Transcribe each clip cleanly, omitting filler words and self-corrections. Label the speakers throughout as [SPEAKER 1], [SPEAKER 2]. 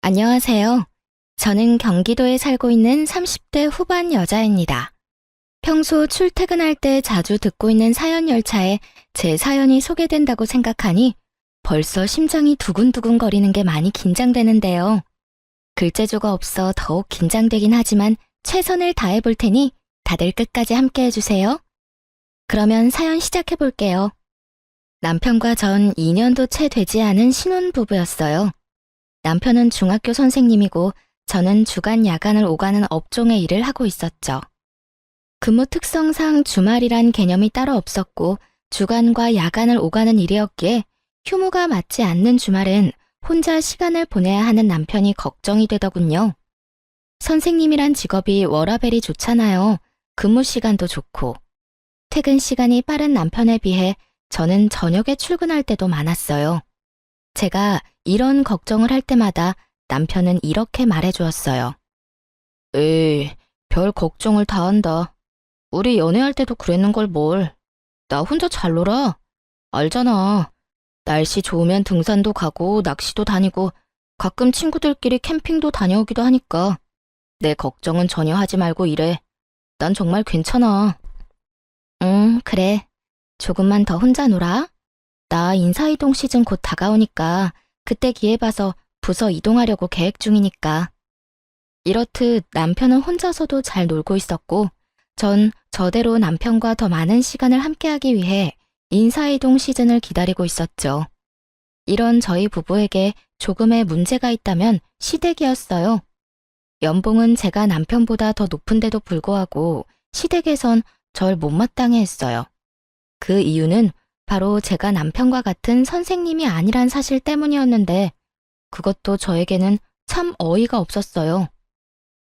[SPEAKER 1] 안녕하세요. 저는 경기도에 살고 있는 30대 후반 여자입니다. 평소 출퇴근할 때 자주 듣고 있는 사연 열차에 제 사연이 소개된다고 생각하니 벌써 심장이 두근두근 거리는 게 많이 긴장되는데요. 글재주가 없어 더욱 긴장되긴 하지만 최선을 다해 볼 테니 다들 끝까지 함께 해주세요. 그러면 사연 시작해 볼게요. 남편과 전 2년도 채 되지 않은 신혼부부였어요. 남편은 중학교 선생님이고 저는 주간 야간을 오가는 업종의 일을 하고 있었죠. 근무 특성상 주말이란 개념이 따로 없었고 주간과 야간을 오가는 일이었기에 휴무가 맞지 않는 주말은 혼자 시간을 보내야 하는 남편이 걱정이 되더군요. 선생님이란 직업이 워라밸이 좋잖아요. 근무 시간도 좋고. 퇴근 시간이 빠른 남편에 비해 저는 저녁에 출근할 때도 많았어요. 제가 이런 걱정을 할 때마다 남편은 이렇게 말해주었어요. 에이, 별 걱정을 다 한다. 우리 연애할 때도 그랬는걸 뭘. 나 혼자 잘 놀아. 알잖아. 날씨 좋으면 등산도 가고 낚시도 다니고 가끔 친구들끼리 캠핑도 다녀오기도 하니까 내 걱정은 전혀 하지 말고 이래. 난 정말 괜찮아. 그래. 조금만 더 혼자 놀아. 나 인사이동 시즌 곧 다가오니까 그때 기회 봐서 부서 이동하려고 계획 중이니까. 이렇듯 남편은 혼자서도 잘 놀고 있었고 전 저대로 남편과 더 많은 시간을 함께하기 위해 인사이동 시즌을 기다리고 있었죠. 이런 저희 부부에게 조금의 문제가 있다면 시댁이었어요. 연봉은 제가 남편보다 더 높은데도 불구하고 시댁에선 절 못마땅해 했어요. 그 이유는 바로 제가 남편과 같은 선생님이 아니란 사실 때문이었는데 그것도 저에게는 참 어이가 없었어요.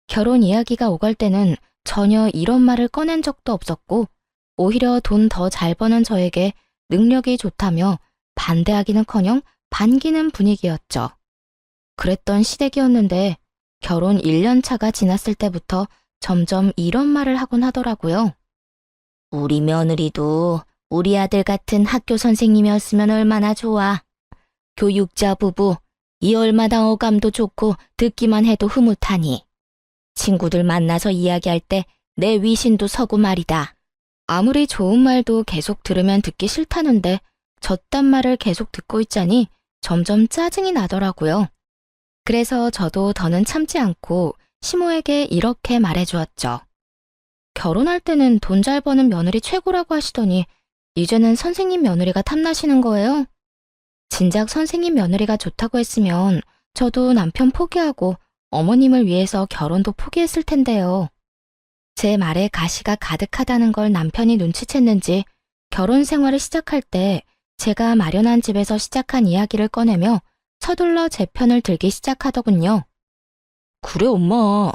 [SPEAKER 1] 결혼 이야기가 오갈 때는 전혀 이런 말을 꺼낸 적도 없었고 오히려 돈 더 잘 버는 저에게 능력이 좋다며 반대하기는커녕 반기는 분위기였죠. 그랬던 시댁이었는데 결혼 1년 차가 지났을 때부터 점점 이런 말을 하곤 하더라고요. 우리 며느리도 우리 아들 같은 학교 선생님이었으면 얼마나 좋아. 교육자 부부, 이 얼마나 어감도 좋고 듣기만 해도 흐뭇하니. 친구들 만나서 이야기할 때 내 위신도 서고 말이다. 아무리 좋은 말도 계속 들으면 듣기 싫다는데 저딴 말을 계속 듣고 있자니 점점 짜증이 나더라고요. 그래서 저도 더는 참지 않고 시모에게 이렇게 말해주었죠. 결혼할 때는 돈 잘 버는 며느리 최고라고 하시더니 이제는 선생님 며느리가 탐나시는 거예요? 진작 선생님 며느리가 좋다고 했으면 저도 남편 포기하고 어머님을 위해서 결혼도 포기했을 텐데요. 제 말에 가시가 가득하다는 걸 남편이 눈치챘는지 결혼 생활을 시작할 때 제가 마련한 집에서 시작한 이야기를 꺼내며 서둘러 제 편을 들기 시작하더군요. 그래 엄마,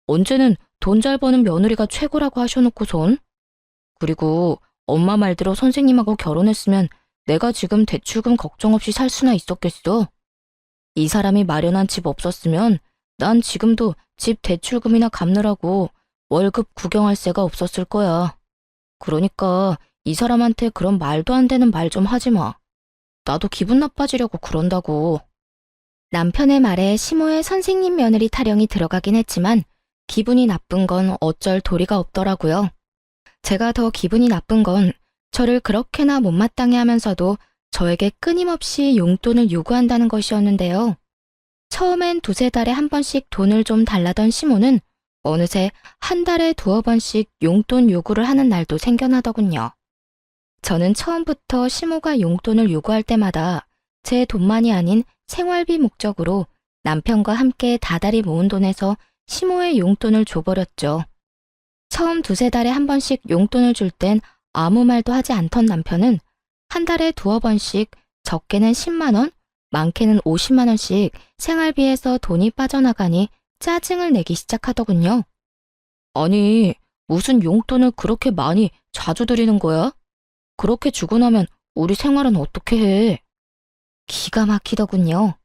[SPEAKER 1] 언제는 돈 잘 버는 며느리가 최고라고 하셔놓고선. 그리고 엄마 말대로 선생님하고 결혼했으면 내가 지금 대출금 걱정 없이 살 수나 있었겠어. 이 사람이 마련한 집 없었으면 난 지금도 집 대출금이나 갚느라고 월급 구경할 새가 없었을 거야. 그러니까 이 사람한테 그런 말도 안 되는 말 좀 하지 마. 나도 기분 나빠지려고 그런다고. 남편의 말에 시모의 선생님 며느리 타령이 들어가긴 했지만 기분이 나쁜 건 어쩔 도리가 없더라고요. 제가 더 기분이 나쁜 건 저를 그렇게나 못마땅해 하면서도 저에게 끊임없이 용돈을 요구한다는 것이었는데요. 처음엔 두세 달에 한 번씩 돈을 좀 달라던 시모는 어느새 한 달에 두어 번씩 용돈 요구를 하는 날도 생겨나더군요. 저는 처음부터 시모가 용돈을 요구할 때마다 제 돈만이 아닌 생활비 목적으로 남편과 함께 다달이 모은 돈에서 시모의 용돈을 줘버렸죠. 처음 두세 달에 한 번씩 용돈을 줄 땐 아무 말도 하지 않던 남편은 한 달에 두어 번씩 적게는 10만 원, 많게는 50만 원씩 생활비에서 돈이 빠져나가니 짜증을 내기 시작하더군요. 아니, 무슨 용돈을 그렇게 많이 자주 드리는 거야? 그렇게 주고 나면 우리 생활은 어떻게 해? 기가 막히더군요.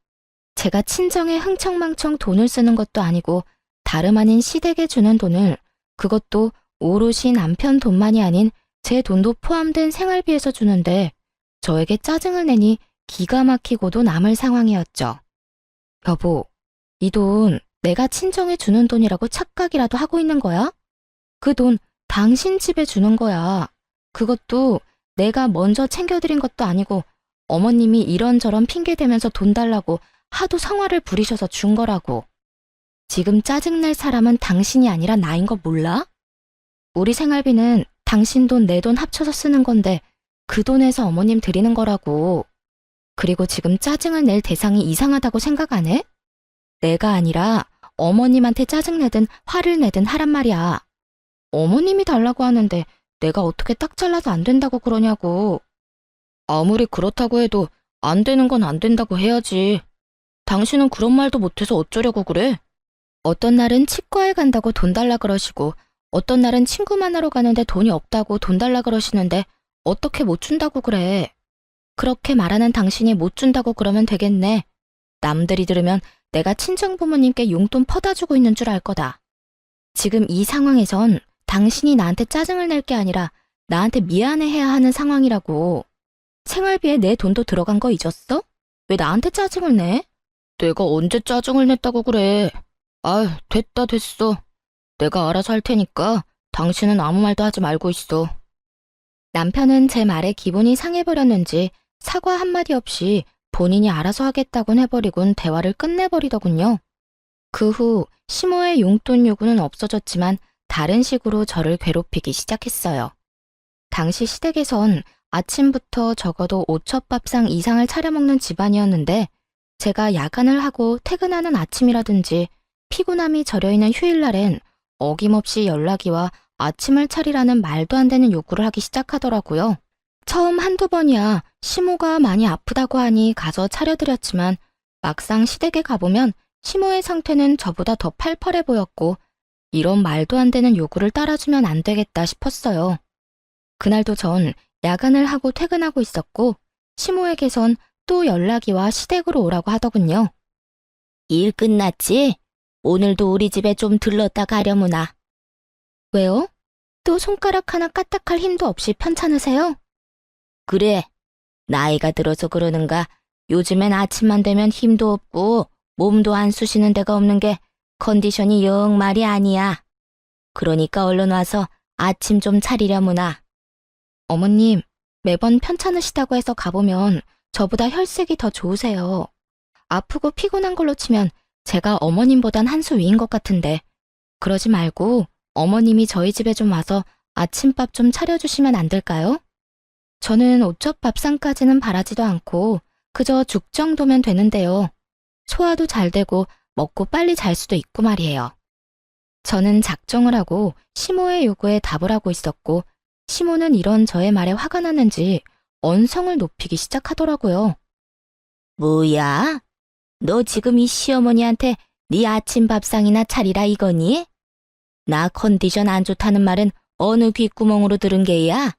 [SPEAKER 1] 제가 친정에 흥청망청 돈을 쓰는 것도 아니고 다름 아닌 시댁에 주는 돈을 그것도 오롯이 남편 돈만이 아닌 제 돈도 포함된 생활비에서 주는데 저에게 짜증을 내니 기가 막히고도 남을 상황이었죠. 여보, 이 돈 내가 친정에 주는 돈이라고 착각이라도 하고 있는 거야? 그 돈 당신 집에 주는 거야. 그것도 내가 먼저 챙겨드린 것도 아니고 어머님이 이런저런 핑계 대면서 돈 달라고 하도 성화를 부리셔서 준 거라고. 지금 짜증낼 사람은 당신이 아니라 나인 거 몰라? 우리 생활비는 당신 돈, 내 돈 합쳐서 쓰는 건데 그 돈에서 어머님 드리는 거라고. 그리고 지금 짜증을 낼 대상이 이상하다고 생각 안 해? 내가 아니라 어머님한테 짜증내든 화를 내든 하란 말이야. 어머님이 달라고 하는데 내가 어떻게 딱 잘라도 안 된다고 그러냐고. 아무리 그렇다고 해도 안 되는 건 안 된다고 해야지. 당신은 그런 말도 못해서 어쩌려고 그래? 어떤 날은 치과에 간다고 돈 달라 그러시고 어떤 날은 친구 만나러 가는데 돈이 없다고 돈 달라 그러시는데 어떻게 못 준다고 그래. 그렇게 말하는 당신이 못 준다고 그러면 되겠네. 남들이 들으면 내가 친정부모님께 용돈 퍼다 주고 있는 줄 알 거다. 지금 이 상황에선 당신이 나한테 짜증을 낼 게 아니라 나한테 미안해해야 하는 상황이라고. 생활비에 내 돈도 들어간 거 잊었어? 왜 나한테 짜증을 내? 내가 언제 짜증을 냈다고 그래. 아휴, 됐어. 내가 알아서 할 테니까 당신은 아무 말도 하지 말고 있어. 남편은 제 말에 기분이 상해버렸는지 사과 한마디 없이 본인이 알아서 하겠다곤 해버리곤 대화를 끝내버리더군요. 그 후 시모의 용돈 요구는 없어졌지만 다른 식으로 저를 괴롭히기 시작했어요. 당시 시댁에선 아침부터 적어도 5첩밥상 이상을 차려 먹는 집안이었는데 제가 야간을 하고 퇴근하는 아침이라든지 피곤함이 절여있는 휴일날엔 어김없이 연락이 와 아침을 차리라는 말도 안 되는 요구를 하기 시작하더라고요. 처음 한두 번이야 시모가 많이 아프다고 하니 가서 차려드렸지만 막상 시댁에 가보면 시모의 상태는 저보다 더 팔팔해 보였고 이런 말도 안 되는 요구를 따라주면 안 되겠다 싶었어요. 그날도 전 야간을 하고 퇴근하고 있었고 시모에게선 또 연락이 와 시댁으로 오라고 하더군요. 일 끝났지? 오늘도 우리 집에 좀 들렀다 가려무나. 왜요? 또 손가락 하나 까딱할 힘도 없이 편찮으세요? 그래. 나이가 들어서 그러는가 요즘엔 아침만 되면 힘도 없고 몸도 안 쑤시는 데가 없는 게 컨디션이 영 말이 아니야. 그러니까 얼른 와서 아침 좀 차리려무나. 어머님, 매번 편찮으시다고 해서 가보면 저보다 혈색이 더 좋으세요. 아프고 피곤한 걸로 치면 제가 어머님보단 한 수 위인 것 같은데 그러지 말고 어머님이 저희 집에 좀 와서 아침밥 좀 차려주시면 안 될까요? 저는 오첩 밥상까지는 바라지도 않고 그저 죽 정도면 되는데요. 소화도 잘 되고 먹고 빨리 잘 수도 있고 말이에요. 저는 작정을 하고 시모의 요구에 답을 하고 있었고 시모는 이런 저의 말에 화가 나는지 언성을 높이기 시작하더라고요. 뭐야? 너 지금 이 시어머니한테 네 아침 밥상이나 차리라 이거니? 나 컨디션 안 좋다는 말은 어느 귓구멍으로 들은 게야?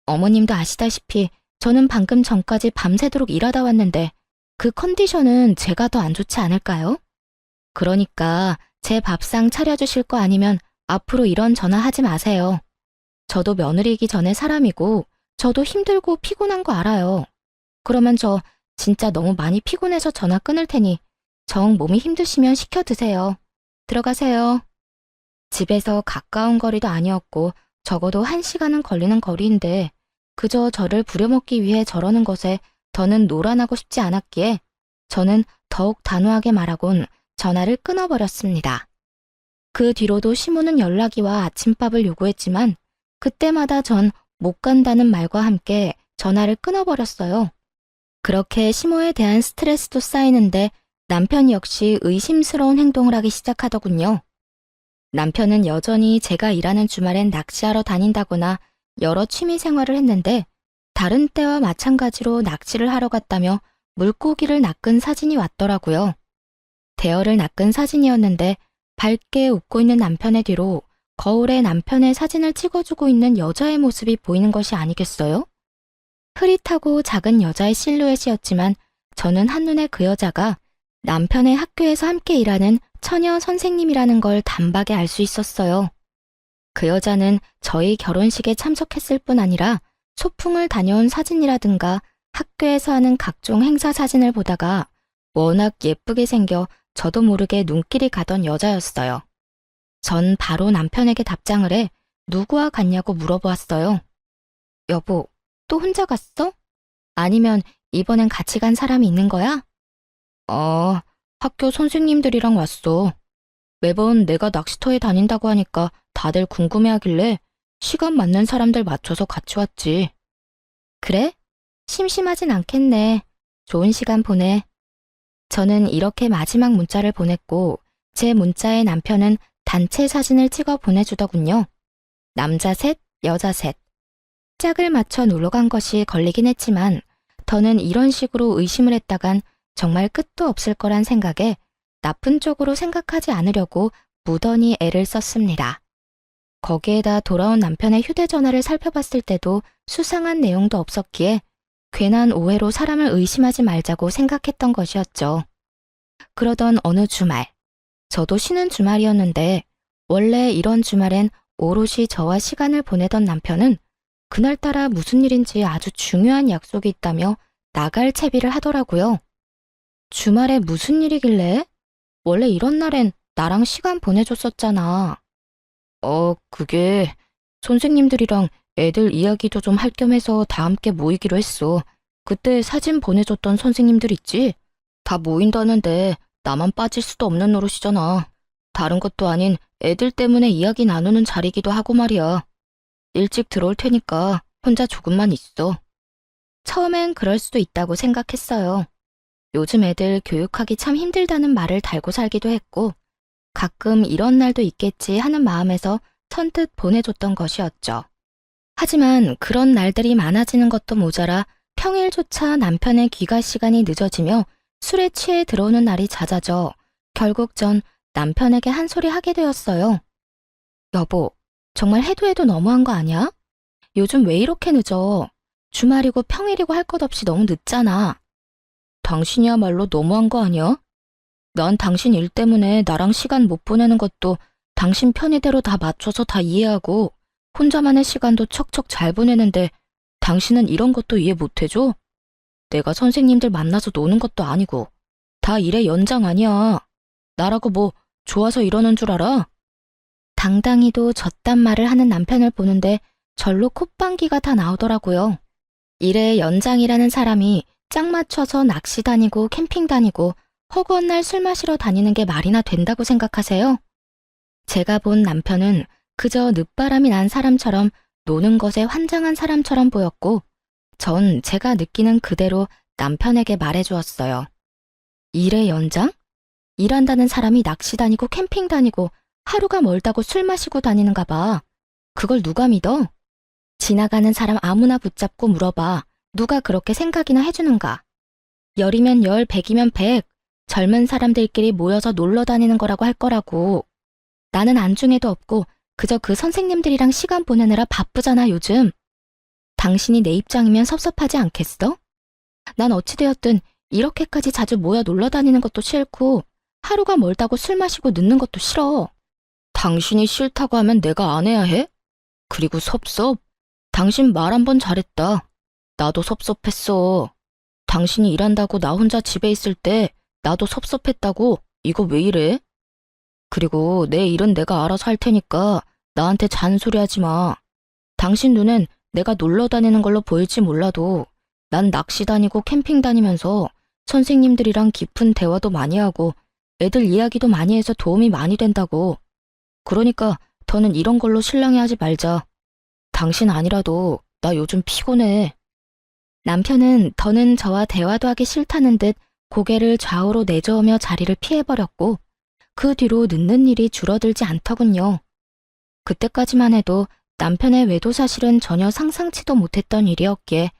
[SPEAKER 1] 어머님도 아시다시피 저는 방금 전까지 밤새도록 일하다 왔는데 그 컨디션은 제가 더 안 좋지 않을까요? 그러니까 제 밥상 차려주실 거 아니면 앞으로 이런 전화 하지 마세요. 저도 며느리이기 전에 사람이고 저도 힘들고 피곤한 거 알아요. 그러면 저 진짜 너무 많이 피곤해서 전화 끊을 테니 정 몸이 힘드시면 시켜 드세요. 들어가세요. 집에서 가까운 거리도 아니었고 적어도 1시간은 걸리는 거리인데 그저 저를 부려먹기 위해 저러는 것에 더는 노란하고 싶지 않았기에 저는 더욱 단호하게 말하곤 전화를 끊어버렸습니다. 그 뒤로도 시모는 연락이 와 아침밥을 요구했지만 그때마다 전 못 간다는 말과 함께 전화를 끊어버렸어요. 그렇게 시모에 대한 스트레스도 쌓이는데 남편 역시 의심스러운 행동을 하기 시작하더군요. 남편은 여전히 제가 일하는 주말엔 낚시하러 다닌다거나 여러 취미 생활을 했는데 다른 때와 마찬가지로 낚시를 하러 갔다며 물고기를 낚은 사진이 왔더라고요. 대어를 낚은 사진이었는데 밝게 웃고 있는 남편의 뒤로 거울에 남편의 사진을 찍어주고 있는 여자의 모습이 보이는 것이 아니겠어요? 흐릿하고 작은 여자의 실루엣이었지만 저는 한눈에 그 여자가 남편의 학교에서 함께 일하는 처녀 선생님이라는 걸 단박에 알 수 있었어요. 그 여자는 저희 결혼식에 참석했을 뿐 아니라 소풍을 다녀온 사진이라든가 학교에서 하는 각종 행사 사진을 보다가 워낙 예쁘게 생겨 저도 모르게 눈길이 가던 여자였어요. 전 바로 남편에게 답장을 해 누구와 갔냐고 물어보았어요. 여보, 또 혼자 갔어? 아니면 이번엔 같이 간 사람이 있는 거야? 학교 선생님들이랑 왔어. 매번 내가 낚시터에 다닌다고 하니까 다들 궁금해하길래 시간 맞는 사람들 맞춰서 같이 왔지. 그래? 심심하진 않겠네. 좋은 시간 보내. 저는 이렇게 마지막 문자를 보냈고 제 문자에 남편은 단체 사진을 찍어 보내주더군요. 남자 셋, 여자 셋. 짝을 맞춰 놀러 간 것이 걸리긴 했지만 더는 이런 식으로 의심을 했다간 정말 끝도 없을 거란 생각에 나쁜 쪽으로 생각하지 않으려고 무던히 애를 썼습니다. 거기에다 돌아온 남편의 휴대전화를 살펴봤을 때도 수상한 내용도 없었기에 괜한 오해로 사람을 의심하지 말자고 생각했던 것이었죠. 그러던 어느 주말, 저도 쉬는 주말이었는데 원래 이런 주말엔 오롯이 저와 시간을 보내던 남편은 그날따라 무슨 일인지 아주 중요한 약속이 있다며 나갈 채비를 하더라고요. 주말에 무슨 일이길래? 원래 이런 날엔 나랑 시간 보내줬었잖아. 그게 선생님들이랑 애들 이야기도 좀 할 겸 해서 다 함께 모이기로 했어. 그때 사진 보내줬던 선생님들 있지? 다 모인다는데 나만 빠질 수도 없는 노릇이잖아. 다른 것도 아닌 애들 때문에 이야기 나누는 자리기도 하고 말이야. 일찍 들어올 테니까 혼자 조금만 있어. 처음엔 그럴 수도 있다고 생각했어요. 요즘 애들 교육하기 참 힘들다는 말을 달고 살기도 했고 가끔 이런 날도 있겠지 하는 마음에서 선뜻 보내줬던 것이었죠. 하지만 그런 날들이 많아지는 것도 모자라 평일조차 남편의 귀가 시간이 늦어지며 술에 취해 들어오는 날이 잦아져 결국 전 남편에게 한 소리 하게 되었어요. 여보, 정말 해도 해도 너무한 거 아니야? 요즘 왜 이렇게 늦어? 주말이고 평일이고 할 것 없이 너무 늦잖아. 당신이야말로 너무한 거 아니야? 난 당신 일 때문에 나랑 시간 못 보내는 것도 당신 편의대로 다 맞춰서 다 이해하고 혼자만의 시간도 척척 잘 보내는데 당신은 이런 것도 이해 못 해줘? 내가 선생님들 만나서 노는 것도 아니고 다 일의 연장 아니야. 나라고 뭐 좋아서 이러는 줄 알아? 당당히도 저딴 말을 하는 남편을 보는데 절로 콧방귀가 다 나오더라고요. 일의 연장이라는 사람이 짝 맞춰서 낚시 다니고 캠핑 다니고 허구한 날 술 마시러 다니는 게 말이나 된다고 생각하세요? 제가 본 남편은 그저 늦바람이 난 사람처럼 노는 것에 환장한 사람처럼 보였고 전 제가 느끼는 그대로 남편에게 말해주었어요. 일의 연장? 일한다는 사람이 낚시 다니고 캠핑 다니고 하루가 멀다고 술 마시고 다니는가 봐. 그걸 누가 믿어? 지나가는 사람 아무나 붙잡고 물어봐. 누가 그렇게 생각이나 해주는가? 열이면 열, 백이면 백. 젊은 사람들끼리 모여서 놀러 다니는 거라고 할 거라고. 나는 안중에도 없고 그저 그 선생님들이랑 시간 보내느라 바쁘잖아 요즘. 당신이 내 입장이면 섭섭하지 않겠어? 난 어찌되었든 이렇게까지 자주 모여 놀러 다니는 것도 싫고 하루가 멀다고 술 마시고 늦는 것도 싫어. 당신이 싫다고 하면 내가 안 해야 해? 그리고 섭섭? 당신 말 한 번 잘했다. 나도 섭섭했어. 당신이 일한다고 나 혼자 집에 있을 때 나도 섭섭했다고. 이거 왜 이래? 그리고 내 일은 내가 알아서 할 테니까 나한테 잔소리하지 마. 당신 눈엔 내가 놀러 다니는 걸로 보일지 몰라도 난 낚시 다니고 캠핑 다니면서 선생님들이랑 깊은 대화도 많이 하고 애들 이야기도 많이 해서 도움이 많이 된다고. 그러니까 더는 이런 걸로 실랑이하지 말자. 당신 아니라도 나 요즘 피곤해. 남편은 더는 저와 대화도 하기 싫다는 듯 고개를 좌우로 내저으며 자리를 피해버렸고 그 뒤로 늦는 일이 줄어들지 않더군요. 그때까지만 해도 남편의 외도 사실은 전혀 상상치도 못했던 일이었기에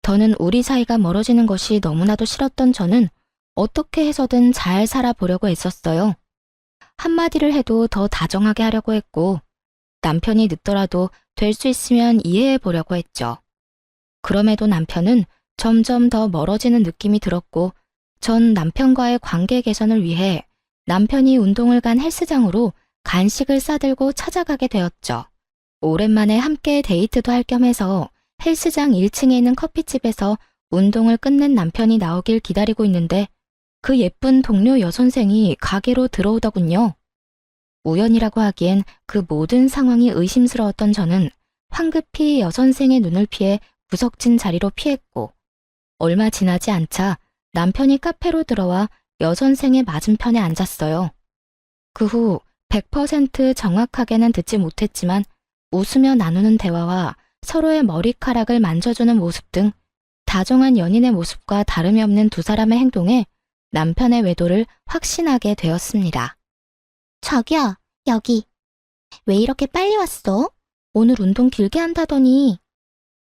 [SPEAKER 1] 더는 우리 사이가 멀어지는 것이 너무나도 싫었던 저는 어떻게 해서든 잘 살아보려고 애썼어요. 한마디를 해도 더 다정하게 하려고 했고 남편이 늦더라도 될 수 있으면 이해해 보려고 했죠. 그럼에도 남편은 점점 더 멀어지는 느낌이 들었고 전 남편과의 관계 개선을 위해 남편이 운동을 간 헬스장으로 간식을 싸들고 찾아가게 되었죠. 오랜만에 함께 데이트도 할 겸 해서 헬스장 1층에 있는 커피집에서 운동을 끝낸 남편이 나오길 기다리고 있는데 그 예쁜 동료 여선생이 가게로 들어오더군요. 우연이라고 하기엔 그 모든 상황이 의심스러웠던 저는 황급히 여선생의 눈을 피해 구석진 자리로 피했고, 얼마 지나지 않자 남편이 카페로 들어와 여선생의 맞은편에 앉았어요. 그 후 100% 정확하게는 듣지 못했지만 웃으며 나누는 대화와 서로의 머리카락을 만져주는 모습 등 다정한 연인의 모습과 다름이 없는 두 사람의 행동에 남편의 외도를 확신하게 되었습니다. 자기야, 여기. 왜 이렇게 빨리 왔어? 오늘 운동 길게 한다더니.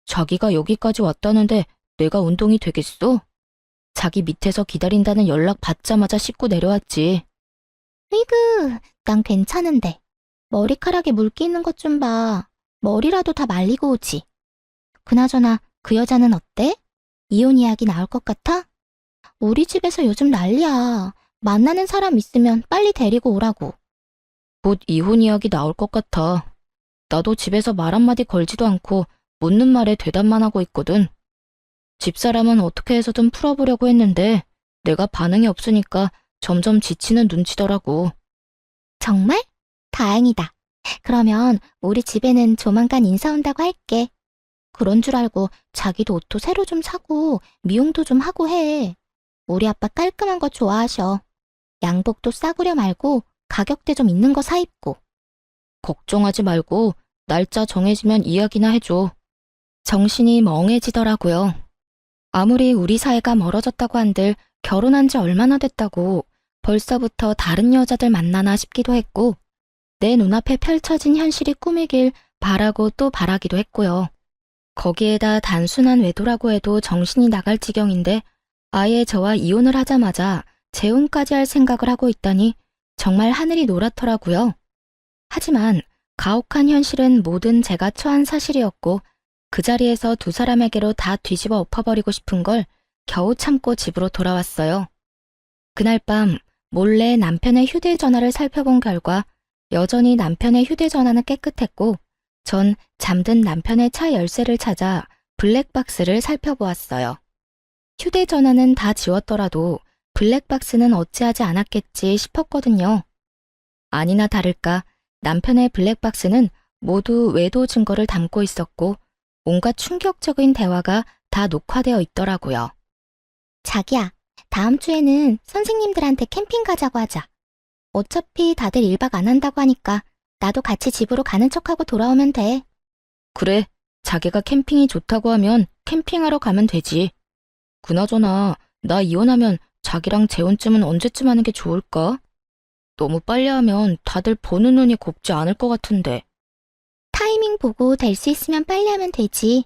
[SPEAKER 1] 자기가 여기까지 왔다는데 내가 운동이 되겠어? 자기 밑에서 기다린다는 연락 받자마자 씻고 내려왔지. 으이그, 난 괜찮은데. 머리카락에 물기 있는 것 좀 봐. 머리라도 다 말리고 오지. 그나저나 그 여자는 어때? 이혼 이야기 나올 것 같아? 우리 집에서 요즘 난리야. 만나는 사람 있으면 빨리 데리고 오라고. 곧 이혼 이야기 나올 것 같아. 나도 집에서 말 한마디 걸지도 않고 묻는 말에 대답만 하고 있거든. 집사람은 어떻게 해서든 풀어보려고 했는데 내가 반응이 없으니까 점점 지치는 눈치더라고. 정말? 다행이다. 그러면 우리 집에는 조만간 인사 온다고 할게. 그런 줄 알고 자기도 옷도 새로 좀 사고 미용도 좀 하고 해. 우리 아빠 깔끔한 거 좋아하셔. 양복도 싸구려 말고 가격대 좀 있는 거 사 입고. 걱정하지 말고 날짜 정해지면 이야기나 해줘. 정신이 멍해지더라고요. 아무리 우리 사이가 멀어졌다고 한들 결혼한 지 얼마나 됐다고 벌써부터 다른 여자들 만나나 싶기도 했고, 내 눈앞에 펼쳐진 현실이 꿈이길 바라고 또 바라기도 했고요. 거기에다 단순한 외도라고 해도 정신이 나갈 지경인데 아예 저와 이혼을 하자마자 재혼까지 할 생각을 하고 있다니 정말 하늘이 노랗더라고요. 하지만 가혹한 현실은 모든 제가 처한 사실이었고, 그 자리에서 두 사람에게로 다 뒤집어 엎어버리고 싶은 걸 겨우 참고 집으로 돌아왔어요. 그날 밤 몰래 남편의 휴대전화를 살펴본 결과 여전히 남편의 휴대전화는 깨끗했고, 전 잠든 남편의 차 열쇠를 찾아 블랙박스를 살펴보았어요. 휴대전화는 다 지웠더라도 블랙박스는 어찌하지 않았겠지 싶었거든요. 아니나 다를까 남편의 블랙박스는 모두 외도 증거를 담고 있었고, 온갖 충격적인 대화가 다 녹화되어 있더라고요. 자기야, 다음 주에는 선생님들한테 캠핑 가자고 하자. 어차피 다들 1박 안 한다고 하니까 나도 같이 집으로 가는 척하고 돌아오면 돼. 그래, 자기가 캠핑이 좋다고 하면 캠핑하러 가면 되지. 그나저나 나 이혼하면 자기랑 재혼쯤은 언제쯤 하는 게 좋을까? 너무 빨리 하면 다들 보는 눈이 곱지 않을 것 같은데. 타이밍 보고 될 수 있으면 빨리 하면 되지.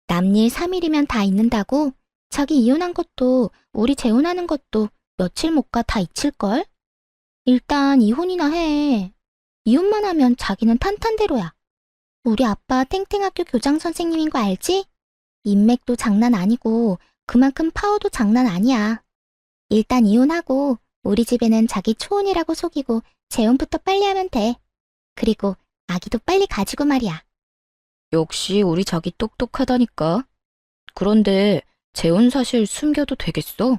[SPEAKER 1] 남일 3일이면 다 잊는다고? 자기 이혼한 것도 우리 재혼하는 것도 며칠 못 가 다 잊힐걸? 일단 이혼이나 해. 이혼만 하면 자기는 탄탄대로야. 우리 아빠 탱탱학교 교장 선생님인 거 알지? 인맥도 장난 아니고 그만큼 파워도 장난 아니야. 일단 이혼하고 우리 집에는 자기 초혼이라고 속이고 재혼부터 빨리 하면 돼. 그리고 아기도 빨리 가지고 말이야. 역시 우리 자기 똑똑하다니까. 그런데 재혼 사실 숨겨도 되겠어?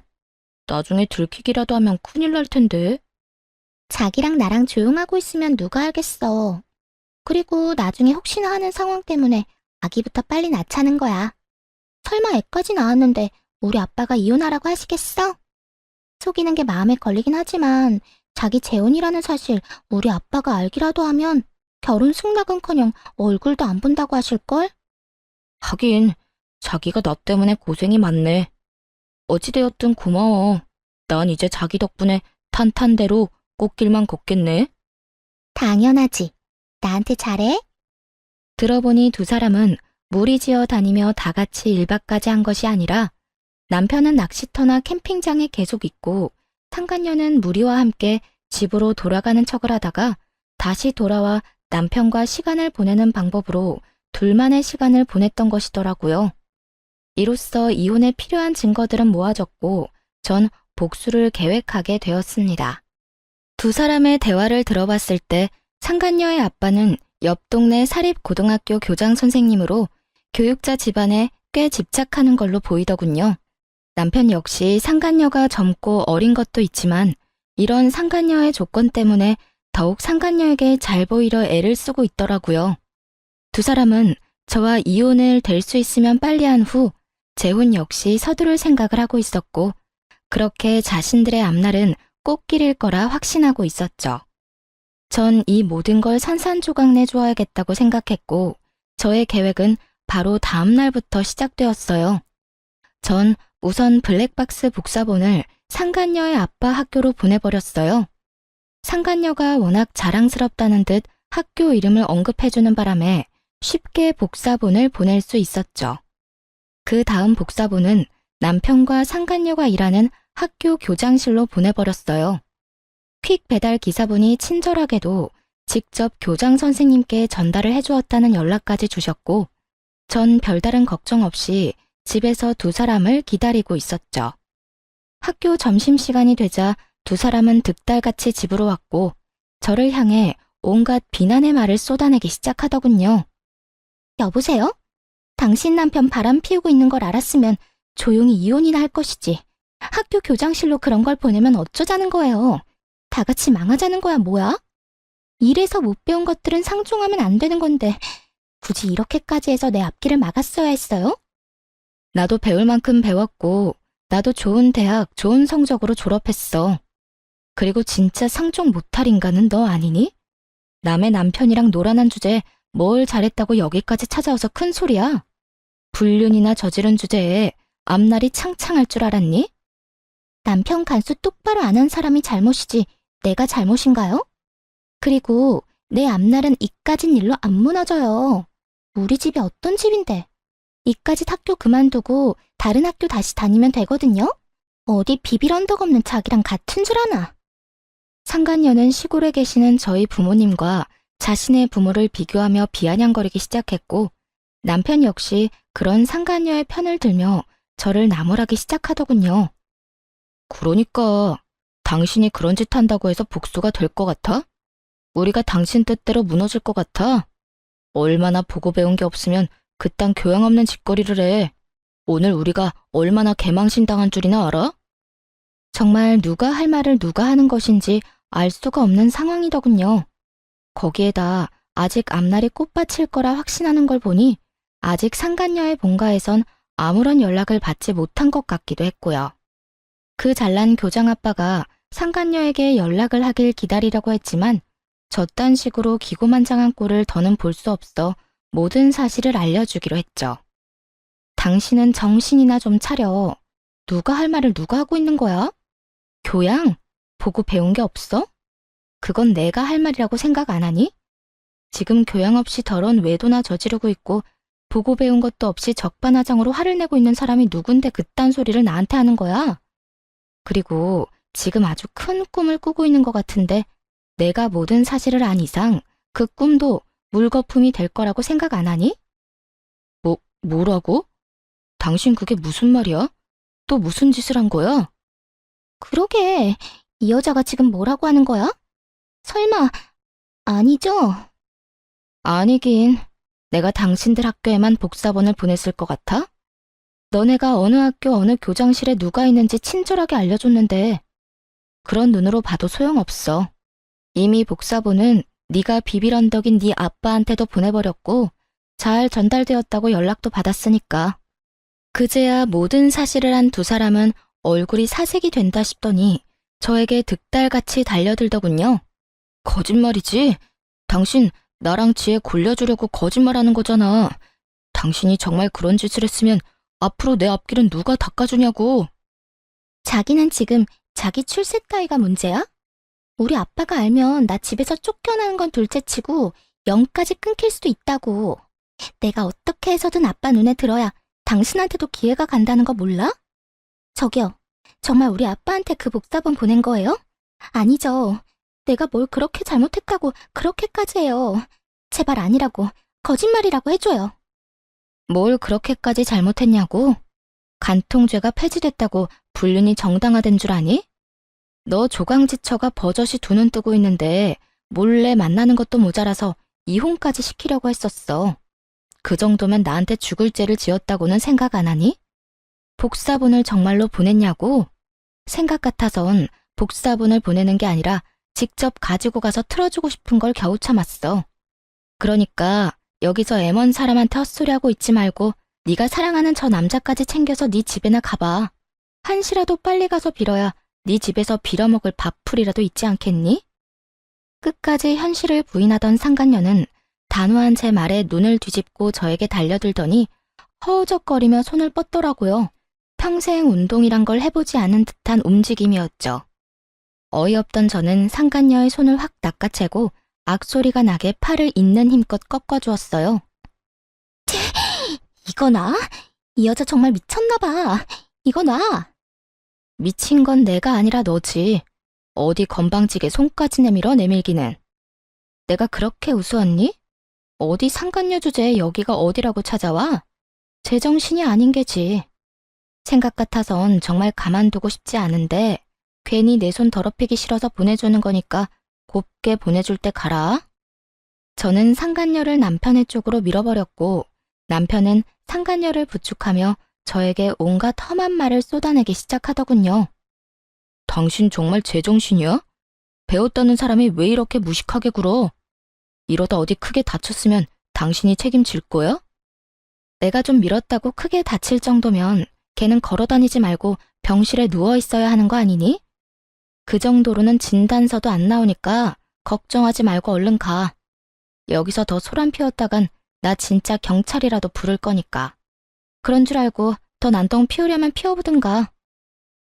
[SPEAKER 1] 나중에 들키기라도 하면 큰일 날 텐데. 자기랑 나랑 조용하고 있으면 누가 알겠어. 그리고 나중에 혹시나 하는 상황 때문에 아기부터 빨리 낳자는 거야. 설마 애까지 낳았는데 우리 아빠가 이혼하라고 하시겠어? 속이는 게 마음에 걸리긴 하지만 자기 재혼이라는 사실 우리 아빠가 알기라도 하면 결혼 승낙은커녕 얼굴도 안 본다고 하실걸? 하긴 자기가 나 때문에 고생이 많네. 어찌되었든 고마워. 난 이제 자기 덕분에 탄탄대로 꽃길만 걷겠네. 당연하지. 나한테 잘해? 들어보니 두 사람은 무리지어 다니며 다 같이 1박까지 한 것이 아니라 남편은 낚시터나 캠핑장에 계속 있고 상간녀는 무리와 함께 집으로 돌아가는 척을 하다가 다시 돌아와 남편과 시간을 보내는 방법으로 둘만의 시간을 보냈던 것이더라고요. 이로써 이혼에 필요한 증거들은 모아졌고 전 복수를 계획하게 되었습니다. 두 사람의 대화를 들어봤을 때 상간녀의 아빠는 옆 동네 사립고등학교 교장 선생님으로 교육자 집안에 꽤 집착하는 걸로 보이더군요. 남편 역시 상간녀가 젊고 어린 것도 있지만 이런 상간녀의 조건 때문에 더욱 상간녀에게 잘 보이려 애를 쓰고 있더라고요. 두 사람은 저와 이혼을 될 수 있으면 빨리 한 후 재혼 역시 서두를 생각을 하고 있었고 그렇게 자신들의 앞날은 꽃길일 거라 확신하고 있었죠. 전 이 모든 걸 산산조각 내주어야겠다고 생각했고 저의 계획은 바로 다음 날부터 시작되었어요. 전 우선 블랙박스 복사본을 상간녀의 아빠 학교로 보내버렸어요. 상간녀가 워낙 자랑스럽다는 듯 학교 이름을 언급해주는 바람에 쉽게 복사본을 보낼 수 있었죠. 그 다음 복사본은 남편과 상간녀가 일하는 학교 교장실로 보내버렸어요. 퀵 배달 기사분이 친절하게도 직접 교장 선생님께 전달을 해주었다는 연락까지 주셨고 전 별다른 걱정 없이 집에서 두 사람을 기다리고 있었죠. 학교 점심시간이 되자 두 사람은 득달같이 집으로 왔고 저를 향해 온갖 비난의 말을 쏟아내기 시작하더군요. 여보세요? 당신 남편 바람 피우고 있는 걸 알았으면 조용히 이혼이나 할 것이지. 학교 교장실로 그런 걸 보내면 어쩌자는 거예요. 다 같이 망하자는 거야 뭐야? 일에서 못 배운 것들은 상종하면 안 되는 건데 굳이 이렇게까지 해서 내 앞길을 막았어야 했어요? 나도 배울 만큼 배웠고 나도 좋은 대학, 좋은 성적으로 졸업했어. 그리고 진짜 상종 못할 인간은 너 아니니? 남의 남편이랑 노란한 주제에 뭘 잘했다고 여기까지 찾아와서 큰 소리야? 불륜이나 저지른 주제에 앞날이 창창할 줄 알았니? 남편 간수 똑바로 안 한 사람이 잘못이지 내가 잘못인가요? 그리고 내 앞날은 이까진 일로 안 무너져요. 우리 집이 어떤 집인데. 이까짓 학교 그만두고 다른 학교 다시 다니면 되거든요? 어디 비빌 언덕 없는 자기랑 같은 줄 아나. 상간녀는 시골에 계시는 저희 부모님과 자신의 부모를 비교하며 비아냥거리기 시작했고 남편 역시 그런 상간녀의 편을 들며 저를 나무라기 시작하더군요. 그러니까 당신이 그런 짓 한다고 해서 복수가 될 것 같아? 우리가 당신 뜻대로 무너질 것 같아? 얼마나 보고 배운 게 없으면 그딴 교양 없는 짓거리를 해. 오늘 우리가 얼마나 개망신 당한 줄이나 알아? 정말 누가 할 말을 누가 하는 것인지 알 수가 없는 상황이더군요. 거기에다 아직 앞날이 꽃밭일 거라 확신하는 걸 보니 아직 상간녀의 본가에선 아무런 연락을 받지 못한 것 같기도 했고요. 그 잘난 교장 아빠가 상간녀에게 연락을 하길 기다리려고 했지만 저딴 식으로 기고만장한 꼴을 더는 볼 수 없어 모든 사실을 알려주기로 했죠. 당신은 정신이나 좀 차려. 누가 할 말을 누가 하고 있는 거야? 교양? 보고 배운 게 없어? 그건 내가 할 말이라고 생각 안 하니? 지금 교양 없이 더러운 외도나 저지르고 있고 보고 배운 것도 없이 적반하장으로 화를 내고 있는 사람이 누군데 그딴 소리를 나한테 하는 거야? 그리고 지금 아주 큰 꿈을 꾸고 있는 것 같은데 내가 모든 사실을 안 이상 그 꿈도 물거품이 될 거라고 생각 안 하니? 뭐라고? 당신 그게 무슨 말이야? 또 무슨 짓을 한 거야? 그러게, 이 여자가 지금 뭐라고 하는 거야? 설마, 아니죠? 아니긴, 내가 당신들 학교에만 복사본을 보냈을 것 같아? 너네가 어느 학교 어느 교장실에 누가 있는지 친절하게 알려줬는데 그런 눈으로 봐도 소용없어. 이미 복사본은 네가 비빌 언덕인 네 아빠한테도 보내버렸고 잘 전달되었다고 연락도 받았으니까. 그제야 모든 사실을 한 두 사람은 얼굴이 사색이 된다 싶더니 저에게 득달같이 달려들더군요. 거짓말이지? 당신 나랑 지혜 골려주려고 거짓말하는 거잖아. 당신이 정말 그런 짓을 했으면 앞으로 내 앞길은 누가 닦아주냐고. 자기는 지금 자기 출세 따위가 문제야? 우리 아빠가 알면 나 집에서 쫓겨나는 건 둘째치고 영까지 끊길 수도 있다고. 내가 어떻게 해서든 아빠 눈에 들어야 당신한테도 기회가 간다는 거 몰라? 저기요, 정말 우리 아빠한테 그 복사본 보낸 거예요? 아니죠. 내가 뭘 그렇게 잘못했다고 그렇게까지 해요. 제발 아니라고, 거짓말이라고 해줘요. 뭘 그렇게까지 잘못했냐고? 간통죄가 폐지됐다고 불륜이 정당화된 줄 아니? 너 조강지처가 버젓이 두 눈 뜨고 있는데 몰래 만나는 것도 모자라서 이혼까지 시키려고 했었어. 그 정도면 나한테 죽을 죄를 지었다고는 생각 안 하니? 복사본을 정말로 보냈냐고? 생각 같아선 복사본을 보내는 게 아니라 직접 가지고 가서 틀어주고 싶은 걸 겨우 참았어. 그러니까 여기서 M1 사람한테 헛소리하고 있지 말고 네가 사랑하는 저 남자까지 챙겨서 네 집에나 가봐. 한시라도 빨리 가서 빌어야 네 집에서 빌어먹을 밥풀이라도 있지 않겠니? 끝까지 현실을 부인하던 상간녀는 단호한 제 말에 눈을 뒤집고 저에게 달려들더니 허우적거리며 손을 뻗더라고요. 평생 운동이란 걸 해보지 않은 듯한 움직임이었죠. 어이없던 저는 상간녀의 손을 확 낚아채고 악소리가 나게 팔을 있는 힘껏 꺾어주었어요. 이거 나? 이 여자 정말 미쳤나봐. 이거 나? 미친 건 내가 아니라 너지. 어디 건방지게 손까지 내밀어 내밀기는. 내가 그렇게 우스웠니? 어디 상간녀 주제에 여기가 어디라고 찾아와? 제정신이 아닌 게지. 생각 같아선 정말 가만두고 싶지 않은데 괜히 내 손 더럽히기 싫어서 보내주는 거니까 곱게 보내줄 때 가라. 저는 상간녀를 남편의 쪽으로 밀어버렸고 남편은 상간녀를 부축하며 저에게 온갖 험한 말을 쏟아내기 시작하더군요. 당신 정말 제정신이야? 배웠다는 사람이 왜 이렇게 무식하게 굴어? 이러다 어디 크게 다쳤으면 당신이 책임질 거야? 내가 좀 밀었다고 크게 다칠 정도면 걔는 걸어다니지 말고 병실에 누워 있어야 하는 거 아니니? 그 정도로는 진단서도 안 나오니까 걱정하지 말고 얼른 가. 여기서 더 소란 피웠다간 나 진짜 경찰이라도 부를 거니까. 그런 줄 알고 더 난동 피우려면 피워보든가.